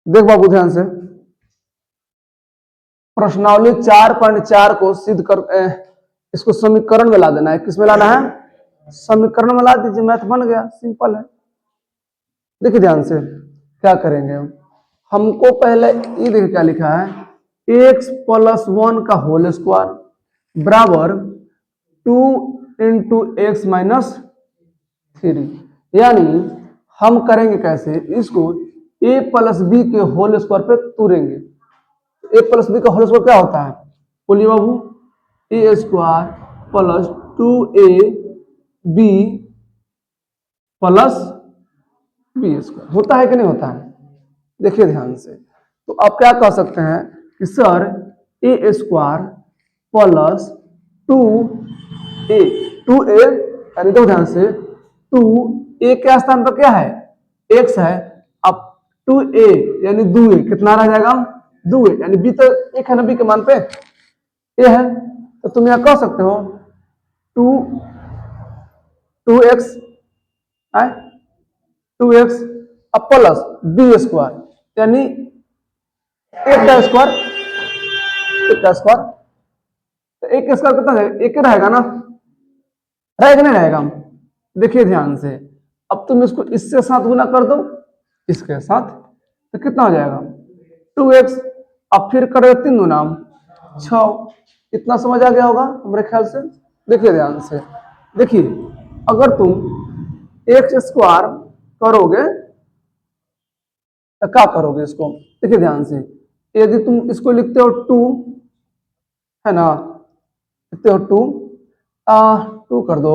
देख बाबू ध्यान से, प्रश्नावली 4.4 को सिद्ध कर इसको समीकरण में ला देना है। किस में लाना है? समीकरण में ला दीजिए, मैथ बन गया, सिंपल है। देखिए ध्यान से क्या करेंगे हमको पहले ये देखिए क्या लिखा है, x + 1 का होल स्क्वायर बराबर 2 × x - 3। यानी हम करेंगे कैसे, इसको a + b के होल स्क्वायर पे तोड़ेंगे। a + b का होल स्क्वायर क्या होता है? बोलिए बाबू, a² + 2ab + b² होता है कि नहीं होता है? देखिए ध्यान से, तो आप क्या कह सकते हैं कि सर a² + 2a 2a यानी देखो ध्यान से, 2a के स्थान पर क्या है? x है। अब 2a यानी 2a कितना रह जाएगा? 2a यानी b तो एक है ना, b के मान पे a है, तो तुम यहां कह सकते हो 2x है 2x अब प्लस b² यानी एक का स्क्वायर, तो एक का स्क्वायर कितना है? एक रहेगा ना, रहेगा नहीं रहेगा? देखिए ध्यान से, अब तुम इसको इससे साथ गुना कर दो, इसके साथ, तो कितना हो जाएगा? 2x। अब फिर करो 3 गुना 6। इतना समझ आ गया होगा मेरे ख्याल से। देखिए ध्यान से, देखिए अगर तुम x² करोगे तो क्या करोगे इसको? देखिए ध्यान से, यदि तुम इसको लिखते हो 2 है ना, लिखते हो 2 2 कर दो,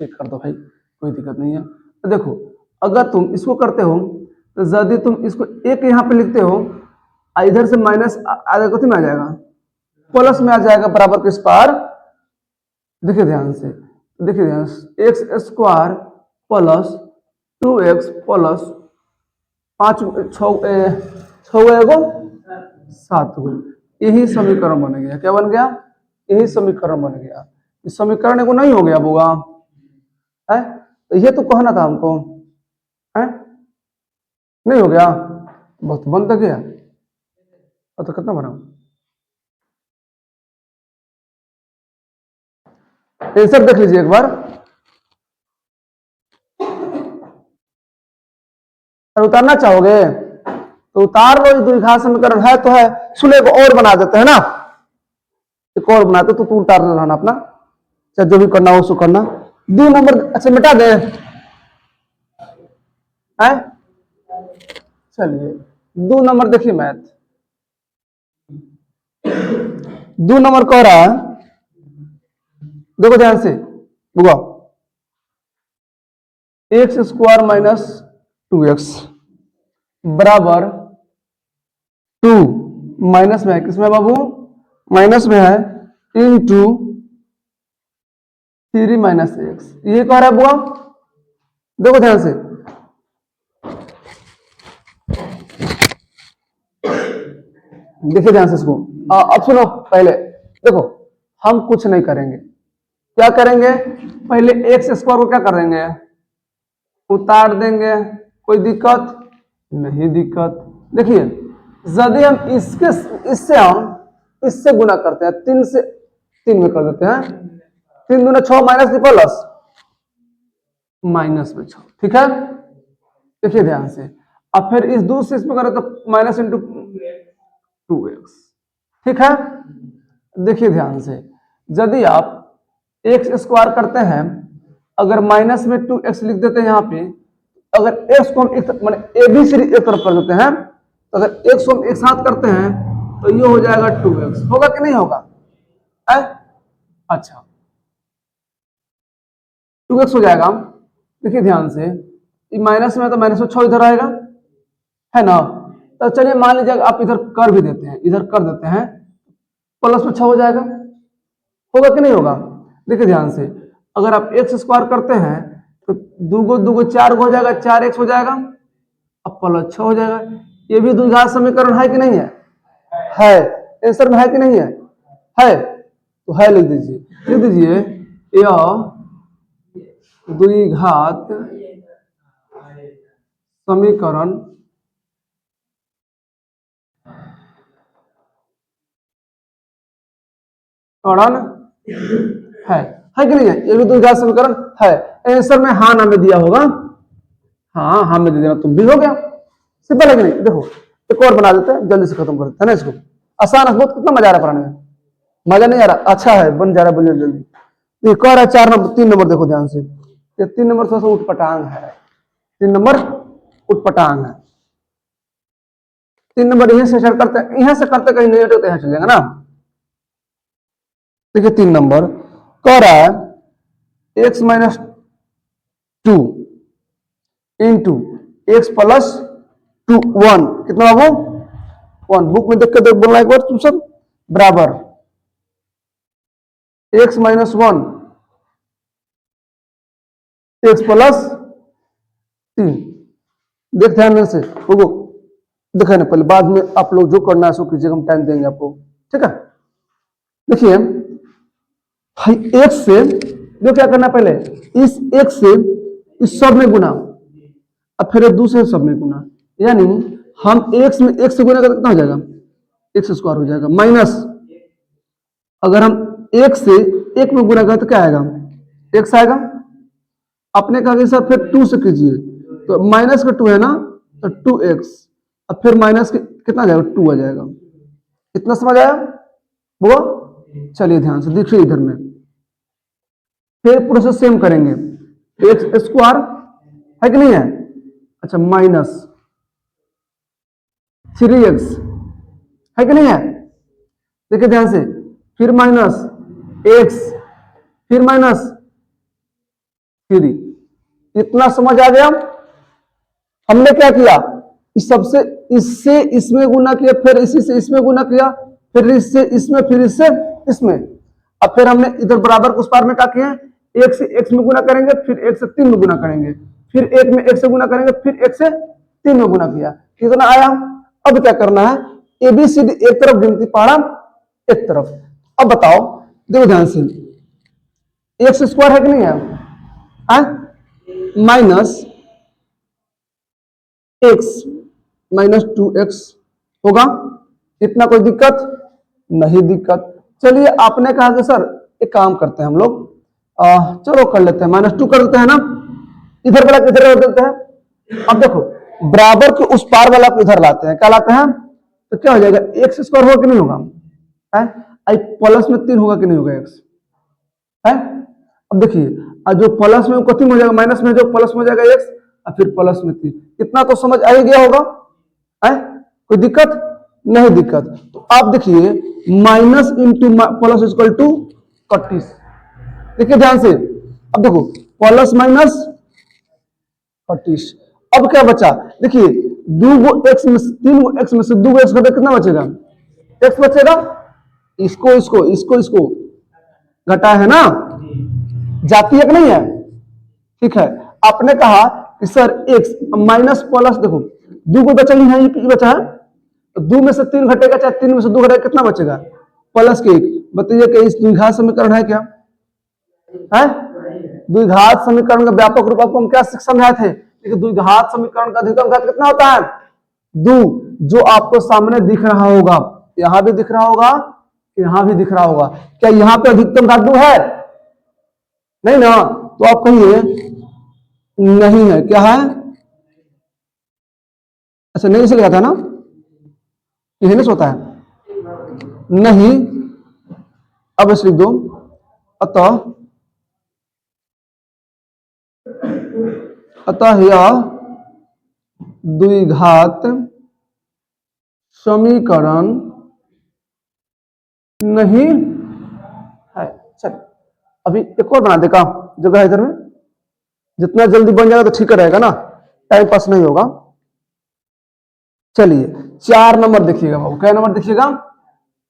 ठीक कर दो भाई, कोई दिक्कत नहीं है। तो देखो अगर तुम इसको करते हो तो यदि तुम इसको एक यहाँ पे लिखते हो, इधर से माइनस आ जाएगा, कितना आ जाएगा? प्लस में आ जाएगा, बराबर के इस पार। देखिए ध्यान से, देखिए ध्यान से, x² + 2x + 5 6 7 यही समीकरण बन गया। क्या बन गया? यही समीकरण बन गया। इस समीकरण को नहीं हो गया होगा है, तो ये तो कहना था हमको है, नहीं हो गया, बहुत बन तक गया। तो कितना बना? आंसर देख लीजिए एक बार, उतारना चाहोगे तो उतार लो। द्विघात समीकरण है तो है, सुने को और बना देते हैं ना, एक और बनाते तो तू उतार रहना अपना, चाहे जो भी करना हो सो करना। 2 नंबर अच्छा मिटा दे है, चलिए 2 नंबर देखिए मैथ, 2 नंबर कह रहा है, देखो ध्यान से बुआ, x² - 2x बराबर 2 माइनस में है, किसमें बाबू? माइनस में है, इंटू 3 - x। ये कह रहा है बुआ, देखो ध्यान से, देखिए ध्यान से इसको। अब सुनो, पहले देखो हम कुछ नहीं करेंगे, क्या करेंगे? पहले x² को क्या करेंगे? उतार देंगे। कोई दिक्कत नहीं? दिक्कत देखिए, यदि हम इससे हम इससे गुना करते हैं, 3 से 3 में कर देते हैं, 3 दूना 6 माइनस प्लस माइनस में 6, ठीक है। देखिए ध्यान से, अब फिर इस दूसरे इसमें करें तो माइनस इंटू 2x, ठीक है। देखिए ध्यान से, यदि आप x² करते हैं, अगर माइनस में 2x लिख देते हैं यहाँ पे, अगर x को हम एक माने ए बी सी एक तरफ कर देते हैं, तो अगर x को हम एक साथ करते हैं तो ये हो जाएगा 2x, होगा कि नहीं होगा है? अच्छा 2x हो जाएगा। देखिए ध्यान से, माइनस में तो माइनस में 6 इधर आएगा है ना, तो चलिए मान लीजिए आप इधर कर भी देते हैं, इधर कर देते हैं, प्लस में 6 हो जाएगा, होगा कि नहीं होगा? देखिए ध्यान से, अगर आप x² करते हैं तो 2 को 2 को 4 हो जाएगा, 4x हो जाएगा, अब प्लस 6 हो जाएगा। ये भी द्विघात समीकरण है कि नहीं है? है। आंसर में है कि नहीं है? है, तो है लिख दीजिए, लिख दीजिए यह द्विघात समीकरण डन है कि नहीं है? ये भी द्विघात समीकरण है। आंसर में हाँ ना में दिया होगा, हाँ हाँ में दे देना, तुम भी हो गया। सिंपल है कि नहीं? देखो एक और बना देते हैं, जल्दी से खत्म कर देते हैं ना इसको। आसान है बहुत, कितना मजा आ रहा है पढ़ाने में, मजा नहीं आ रहा? अच्छा है, बन जा रहा है, बन जल्दी। ये कह रहा है 4 नंबर 3 नंबर, देखो ध्यान से, ये 3 नंबर थोड़ा सा उठपटांग है, 3 नंबर उठपटांग है। 3 नंबर यहीं से स्टार्ट करते हैं, यहाँ से करते कहीं नेगेटिव तो यहाँ चल जाएगा ना। देखिए 3 नंबर कह रहा है x minus 2 into x plus 2 1, कितना बाबू 1, बुक में देख के देख बोलना एक बार तुम सब, बराबर x माइनस 1 एक्स प्लस 3। देख ध्यान से रुको, देखा ना पहले, बाद में आप लोग जो करना है सो कीजिएगा, हम टाइम देंगे आपको, ठीक है। देखिए एक से जो क्या करना, पहले इस एक से इस सब में गुना, अब फिर दूसरे सब में गुना, यानी हम एक्स में एक से गुना करते कितना हो जाएगा, एक्स स्क्वायर हो जाएगा, माइनस अगर हम एक से एक में गुना करें तो क्या आएगा, एक्स आएगा। अपने कहा कि सर फिर 2 से कीजिए, तो माइनस का 2 है ना, तो 2x, अब फिर माइनस कितना आ जाएगा, 2 आ जाएगा। कितना समझ आया वो? चलिए ध्यान से देखिए इधर में, फिर प्रोसेस सेम करेंगे, एक्स स्क्वायर है कि नहीं है, अच्छा माइनस 3x है कि नहीं है, देखिए ध्यान से, फिर माइनस x, फिर माइनस 3, इतना समझ आ गया। हमने क्या किया, इस सबसे इससे इसमें गुना किया, फिर इसी से इसमें गुना किया, फिर इससे इसमें, फिर इससे इसमें, अब फिर हमने इधर बराबर उस पार में क्या किया, एक से x में गुना करेंगे, फिर एक से 3 में गुना करेंगे, फिर एक में एक से गुना करेंगे, फिर एक से 3 में गुना किया, कितना आया। अब क्या करना है, एबीसीडी एक तरफ, गिनती पहाड़ा एक तरफ। अब बताओ, देखो ध्यान से, एक्स स्क्वायर है कि नहीं है, माइनस एक्स माइनस 2x होगा, इतना कोई दिक्कत नहीं, दिक्कत। चलिए आपने कहा कि सर एक काम करते हैं हम लोग, चलो कर लेते हैं, -2 कर देते हैं ना, इधर वाला इधर कर देते हैं। अब देखो बराबर के उस पार वाला को इधर लाते हैं, क्या लाते हैं, तो क्या हो जाएगा, एक्स स्क्वायर होगा कि नहीं होगा, आई प्लस में 3 होगा कि नहीं होगा एक्स है। अब देखिए जो प्लस में खत्म हो जाएगा, माइनस में जो प्लस में हो जाएगा एक्स, और फिर प्लस में 3, इतना तो समझ आ ही गया होगा, है कोई दिक्कत नहीं, दिक्कत। तो आप देखिए minus into plus equal to 31, देखिए ध्यान से, अब देखो प्लस माइनस 31, अब क्या बचा, देखिए 2 एक्स में 3 एक्स में से 2 एक्स घटे कितना बचेगा, एक्स बचेगा, इसको इसको इसको इसको घटा है ना, जाती है कि नहीं है, ठीक है। आपने कहा कि सर एक्स माइनस प्लस, देखो 2 को बचा ही है, ये बचा है, तो 2 में से 3 घटेगा, चाहे 3 में से 2 घटेगा, कितना बचेगा, प्लस के 1। बताइए कि इस द्विघात समीकरण है क्या, है द्विघात समीकरण का व्यापक रूप आपको हम क्या समझाए थे, कि द्विघात समीकरण का अधिकतम घात कितना होता है, 2, जो आपको सामने दिख रहा होगा, यहां भी दिख रहा होगा, यहां भी दिख रहा होगा, क्या यहां पे अधिकतम घात 2 है, नहीं ना, तो आप कहिए नहीं है, क्या है, अच्छा नहीं से लिखा था ना, यही नहीं सोता है नहीं, अब इसे लिख दो, अतः यह द्विघात समीकरण नहीं है। चल अभी एक और बना देगा जगह इधर में, जितना जल्दी बन जाएगा तो ठीक रहेगा ना, टाइम पास नहीं होगा। चलिए 4 नंबर देखिएगा बाबू, क्या नंबर देखिएगा,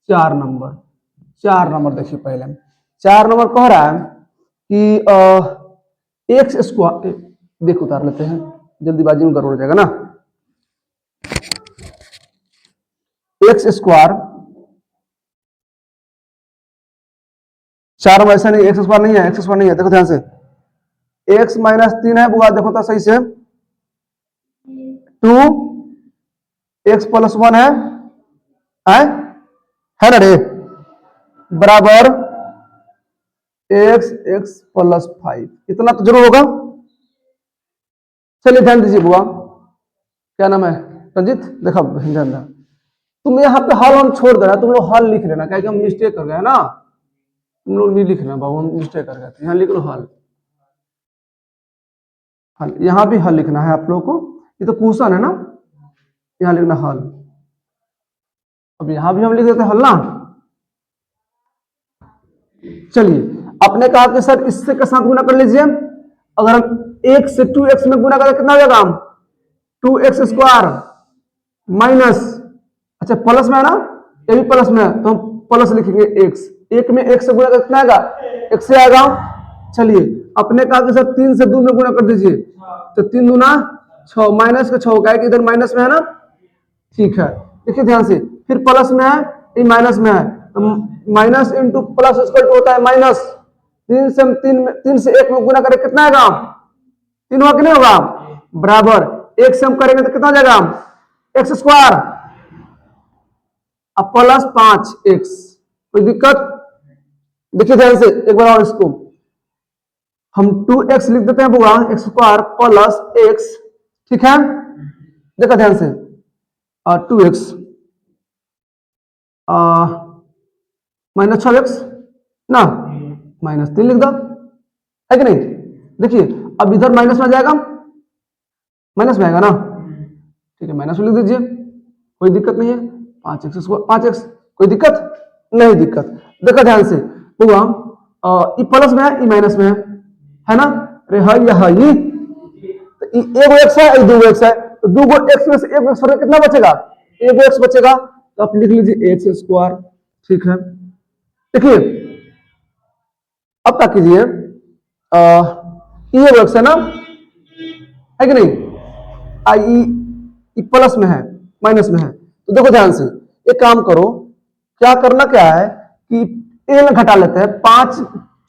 4 नंबर, 4 नंबर देखिए, पहले 4 नंबर कह रहा है कि एक्स स्क्वायर, देख उतार लेते हैं, जल्दीबाजी में गड़बड़ हो जाएगा ना, एक्स स्क्वायर, 4 ऐसा नहीं, एक्स स्क्वायर नहीं है, एक्स स्क्वायर नहीं है, देखो ध्यान से, एक्स माइनस 3 है, बुआ देखो तो सही से, 2 एक्स प्लस 1 है ना रे, बराबर x प्लस 5, इतना तो जरूर होगा। चलिए ध्यान दीजिए बुआ, क्या नाम है, रंजित, देखो ध्यान दे, तुम यहाँ पे हल हम छोड़ देना, तुम लोग हल लिख लेना, क्या कि हम मिस्टेक कर गए ना, तुम लोग नहीं लिखना बाबू, हम मिस्टेक कर गए थे, यहाँ लिख लो हल। हल यहाँ भी हल लिखना है आप लोगों को, ये तो क्वेश्चन है ना, यहाँ लिखना हल। अब यहाँ भी हम लिख देते हल ना। चलिए, आपने कहा कि सर इससे के साथ गुना कर लीजिए, अगर हम 1 से 2x में गुना करें कितना हो जाएगा, 2x स्क्वायर माइनस, अच्छा प्लस में है ना, ये भी प्लस में है तो हम प्लस लिखेंगे x, एक में x से गुना कर कितना आएगा, x से आएगा। चलिए, अपने कहा कि सर 3 से 2 में गुना कर दीजिए, तो 3 दूना 6, माइनस का 6 होगा कि इधर माइनस में है ना, ठीक है, देखिए ध्यान से, फिर प्लस में है, ये माइनस में है, तो minus into plus equal to होता है माइनस। 3 से 1 में गुना करें कितना आएगा, 3 होगा कि नहीं होगा, बराबर 1 से हम करेंगे तो कितना हो जाएगा, एक्स स्क्वायर अब प्लस 5x, कोई दिक्कत, देखिए ध्यान से एक बार और, इसको हम 2x लिख देते हैं बुआ, एक्स स्क्वायर प्लस x, ठीक है, देखो ध्यान से, 2x माइनस 6x ना, माइनस 3 लिख दो, है कि नहीं, देखिए अब इधर माइनस में आ जाएगा, माइनस में आएगा ना, ठीक है, माइनस में लिख दीजिए, कोई दिक्कत नहीं है, 5x, कोई दिक्कत नहीं, दिक्कत, देखो ध्यान से बुआ, ये प्लस में है, ये माइनस में है ना, अरे हाँ यह ये, तो एक एक्स है, दो एक्स है, तो दो एक्स में से एक एक्स कितना बचेगा, एक एक्स बचेगा, तो आप लिख लीजिए एक्स स्क्वायर, ठीक है। देखिए अब क्या कीजिए, ये एक्स है ना, है कि नहीं, आई प्लस में है, माइनस में है, तो देखो ध्यान से, एक काम करो, क्या करना क्या है कि ए में घटा लेते हैं,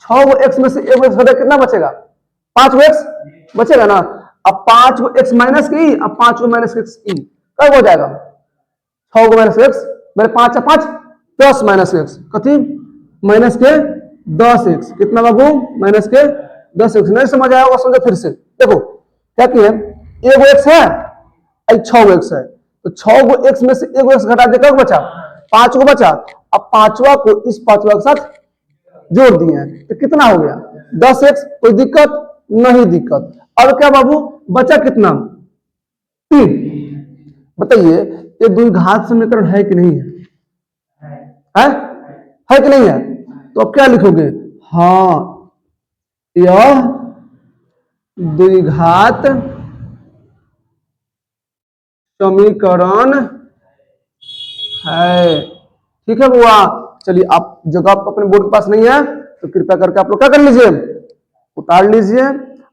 6 एक्स में से एक एक्स घटा कितना बचेगा, 5 एक्स बचेगा ना, अब 5 एक्स माइनस की, अब 5 माइनस एक्स की, कब हो जाएगा, 6 माइनस एक्स, मेरे 5 5 10 माइनस एक्स, कथी माइनस के 10 एक्स, कितना बाबू, माइनस के 10 एक्स, नहीं समझ आया होगा, समझो फिर से, देखो क्या किए, एक एक्स है, 6 एक्स है, तो 6 एक्स में से एक एक्स घटा दे, कब बचा, 5 को बचा, अब 5वां को इस 5वां के साथ जोड़ दिए हैं, तो कितना हो गया 10x, कोई दिक्कत नहीं, दिक्कत। अब क्या बाबू बचा कितना, 3, बताइए ये द्विघात समीकरण है कि नहीं है कि नहीं है, तो अब क्या लिखोगे, हाँ यह द्विघात समीकरण है, ठीक है बुआ। चलिए, आप जगह अपने बोर्ड के पास नहीं है तो कृपया करके आप लोग क्या कर लीजिए, उतार लीजिए,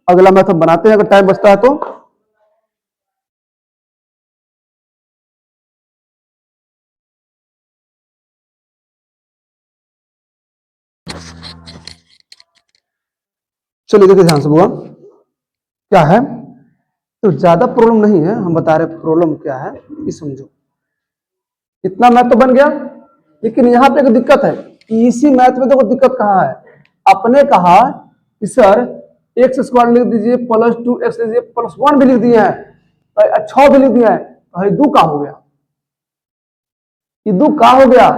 अगला मेथड बनाते हैं अगर टाइम बचता है तो। चलिए देखिए ध्यान से बुआ, क्या है, तो ज्यादा प्रॉब्लम नहीं है, हम बता रहे प्रॉब्लम क्या है, ये समझो, इतना मैथ तो बन गया, लेकिन यहाँ पे एक दिक्कत है, इसी मैथ में देखो दिक्कत कहाँ है, आपने कहा कि सर एक्स स्क्वायर लिख दीजिए प्लस 2x लीजिए प्लस 1 भी लिख दिया है, 6 भी लिख दिया है, तो दो का हो गया, ये दो का हो गया,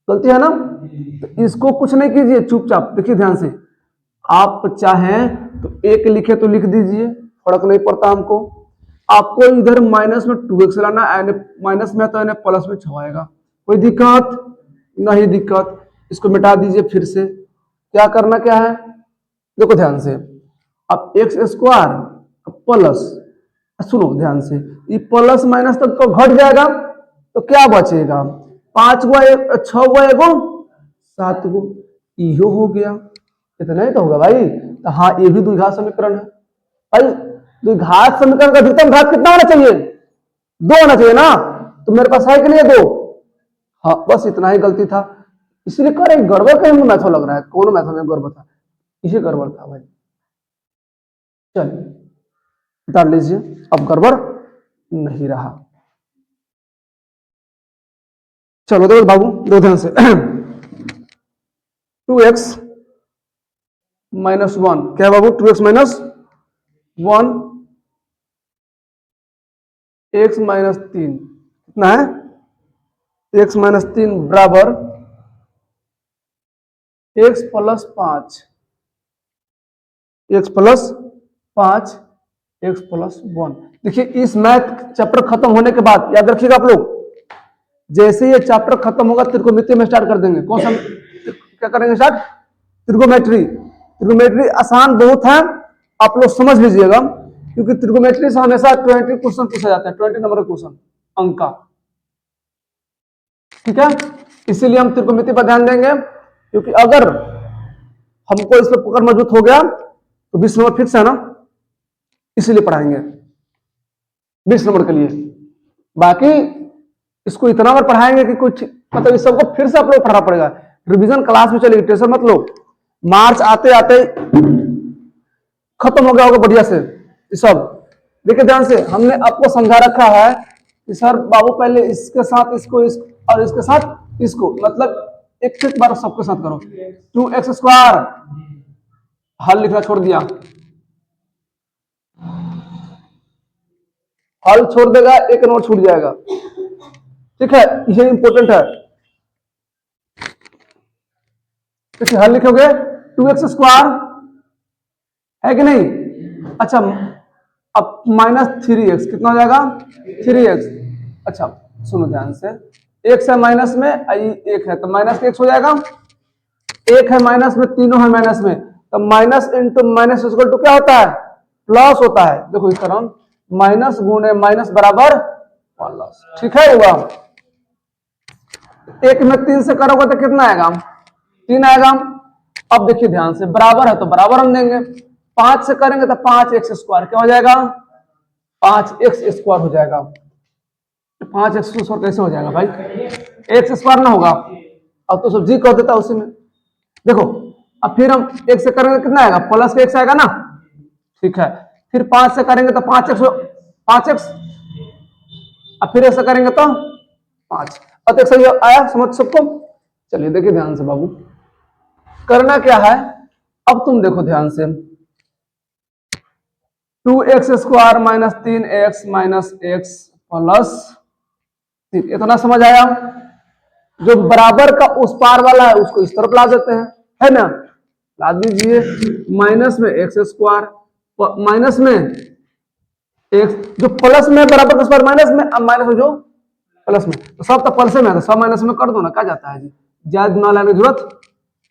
गलती है ना, तो इसको कुछ नहीं कीजिए, चुपचाप देखिए ध्यान से, आप चाहें तो एक लिखे तो लिख दीजिए, फर्क नहीं पड़ता हमको, आपको इधर माइनस में 2x लाना, माइनस में तो प्लस में 6 आएगा, कोई दिक्कत नहीं, दिक्कत, इसको मिटा दीजिए, फिर से क्या करना क्या है, देखो ध्यान से, अब एक्स स्क्वायर प्लस, सुनो ध्यान से, ये प्लस माइनस तक तो घट जाएगा, तो क्या बचेगा, 5 गो 6 गो एगो 7 गो, इहो हो गया, इतना ही तो होगा भाई, तो हाँ ये भी द्विघात समीकरण है भाई, द्विघात समीकरण का अधिकतम घात कितना होना चाहिए, 2 होना चाहिए ना, तो मेरे पास है कि नहीं 2, हाँ बस इतना ही गलती था, इसलिए कर एक गड़बड़ कहीं मैथड लग रहा है, कौन मैथड में गड़बड़ था, इसे गड़बड़ था भाई, चलिए उतार लीजिए, अब गड़बड़ नहीं रहा, चलो देखो बाबू दो ध्यान से 2x माइनस 1, क्या है बाबू? 2x माइनस 1, x माइनस 3 कितना है? x माइनस 3 बराबर x plus 5, x plus 5, x plus 1। देखिए इस मैथ चैप्टर खत्म होने के बाद याद रखिएगा आप लोग, जैसे ये चैप्टर खत्म होगा त्रिकोणमिति में स्टार्ट कर देंगे। कौन सा क्या करेंगे स्टार्ट? त्रिकोणमिति। त्रिकोणमिति आसान बहुत है, आप लोग समझ लीजिएगा, क्योंकि त्रिकोणमिति से हमेशा 20 क्वेश्चन पूछा जाता है, 20 नंबर का क्वेश्चन अंक का। ठीक है, इसीलिए हम त्रिकोणमिति पर ध्यान देंगे, क्योंकि अगर हमको इस पर पकड़ मजबूत हो गया तो 20 नंबर फिक्स है ना, इसीलिए पढ़ाएंगे 20 नंबर के लिए। बाकी इसको इतना बार पढ़ाएंगे कि कुछ मतलब इस सबको फिर से आप लोग पढ़ना पड़ेगा। रिवीजन क्लास में चलेगी, टेंशन मत लो। मार्च आते आते खत्म हो गया होगा बढ़िया से ये सब। देखिए ध्यान से, हमने आपको समझा रखा है कि सर बाबू पहले इसके साथ इसको और इसके साथ इसको, मतलब एक बार सबके साथ करो। 2x स्क्वायर हल लिखना छोड़ दिया, हल छोड़ देगा, एक नंबर छूट जाएगा। ठीक है, ये इंपॉर्टेंट है। देखिए हल लिखोगे 2x स्क्वायर है कि नहीं? अच्छा, अब माइनस 3x कितना हो जाएगा? 3x। अच्छा सुनो ध्यान से, x है माइनस में, एक है तो माइनस x हो जाएगा। एक है माइनस में, तीनों है माइनस में, तो minus into minus equal to क्या होता है? प्लस होता है। देखो इस तरह माइनस गुणे माइनस बराबर प्लस। ठीक है, हुआ। एक में 3 से करोगे तो कितना आएगा? 3 आएगा। अब देखिए ध्यान से, बराबर है तो बराबर हम देंगे, 5 से करेंगे तो 5x स्क्वायर क्या हो जाएगा? 5x स्क्वायर हो जाएगा। 5x स्क्वायर कैसे हो जाएगा भाई? x स्क्वायर ना होगा, अब तो सब जी कर देता उसी में। देखो अब फिर हम x से करेंगे कितना आएगा? प्लस का x आएगा ना। ठीक है, फिर 5 से करेंगे तो 5x, अब फिर ऐसा करेंगे तो 5। अब सही आया समझ सबको? चलिए देखिए ध्यान से बाबू, करना क्या है, अब तुम देखो ध्यान से, 2x square minus 3x minus x plus 3, इतना समझ आया? जो बराबर का उस पार वाला है उसको इस तरफ ला देते हैं, है ना? ला दीजिए, माइनस में x स्क्वायर, माइनस में x, जो प्लस में बराबर का स्क्वायर माइनस में, अब माइनस में जो प्लस में, तो सब तो प्लस में है तो सब माइनस में कर दो ना, क्या जाता है जी, ज्यादा ना लाने की जरूरत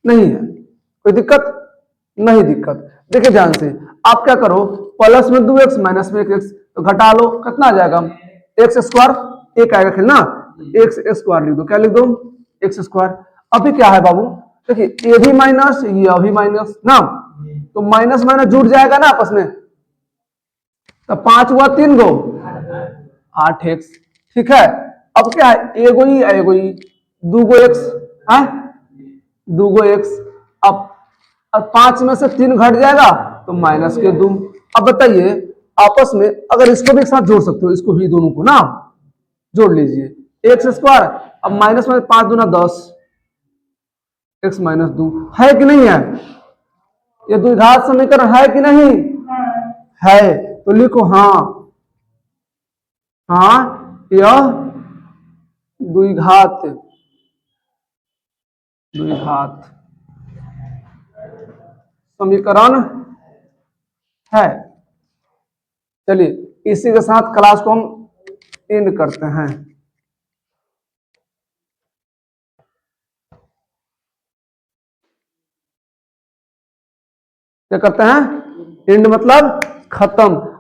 नहीं है। कोई दिक्कत नहीं? दिक्कत देखिए ध्यान से, आप क्या करो, प्लस में 2x माइनस में 1x, तो घटा लो, कितना आ जाएगा? x स्क्वायर, एक आएगा फिर ना, x स्क्वायर लिख दो, क्या लिख दो? x square. अभी क्या है बाबू, देखिए ये भी माइनस ये अभी माइनस ना, तो माइनस माइनस जुड़ जाएगा ना आपस में, तो 5 हुआ 3 गो 8x। ठीक है, अब क्या है, एगो ही दूगो x है, दूगो x। अब 5 में से 3 घट जाएगा तो माइनस के 2। अब बताइए आपस में अगर इसको भी एक साथ जोड़ सकते हो, इसको भी दोनों को ना जोड़ लीजिए, x स्क्वायर, अब माइनस में 5 दूना 10, x माइनस 2 है कि नहीं है? ये द्विघात समीकरण है कि नहीं है? तो लिखो हाँ, हाँ यह द्विघात समीकरण है। चलिए इसी के साथ क्लास को हम एंड करते हैं। क्या करते हैं? एंड मतलब खत्म।